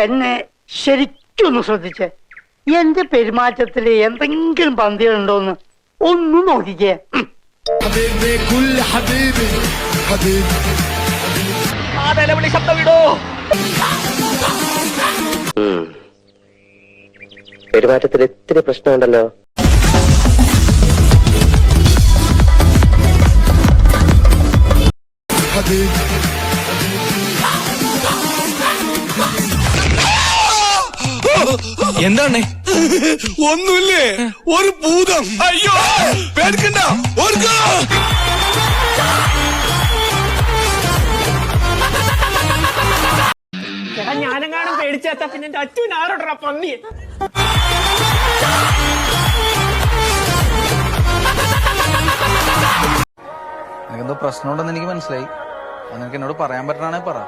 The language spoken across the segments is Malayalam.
എന്നെ ശരിക്കൊന്ന് ശ്രദ്ധിച്ചേ. എന്റെ പെരുമാറ്റത്തില് എന്തെങ്കിലും പന്തികളുണ്ടോന്ന് ഒന്ന് നോക്കിക്കേ. പെരുമാറ്റത്തിൽ ഇത്തിരി പ്രശ്നമുണ്ടല്ലോ. എന്താണ്? ഒന്നുമില്ലേ, ഒരു ഭൂതം. അയ്യോ പേടിക്കണ്ട. ഞാനെങ്ങാനും പേടിച്ചേത്താ പിന്നെ എന്റെ അച്ഛൻ ആരോടാ പന്നി. നിനക്കെന്തോ പ്രശ്നമുണ്ടെന്ന് എനിക്ക് മനസ്സിലായി. അത് നിനക്ക് എന്നോട് പറയാൻ പറ്റണേ പറ.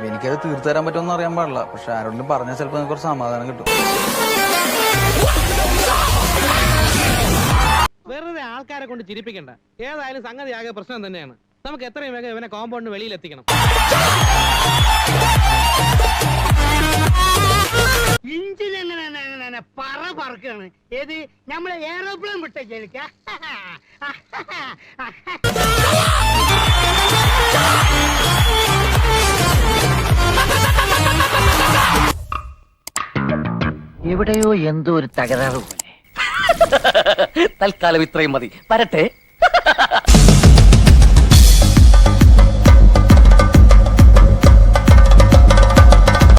എനിക്കത് തീർത്തു തരാൻ പറ്റുമെന്ന് അറിയാൻ പാടില്ല. പക്ഷെ ആരോടും പറഞ്ഞാൽ ചിലപ്പോൾ നിനക്ക് കുറച്ച് സമാധാനം കിട്ടും. വെറുതെ ആൾക്കാരെ കൊണ്ട് ചിരിപ്പിക്കണ്ട. ഏതായാലും സംഗതി ആകെ പ്രശ്നം തന്നെയാണ്. നമുക്ക് എത്രയും വേഗം ഇവനെ കോമ്പൗണ്ടിന് വെളിയിൽ എത്തിക്കണം. ഇഞ്ചിനെങ്ങനെ പറക്കാണ്. ഏത് നമ്മളെ എയറോപ്ലെയിൻ വിട്ടേക്ക. എവിടെയോ എന്തോ ഒരു തകരാറ് പോലെ. തൽക്കാലം ഇത്രയും മതി. വരട്ടെ.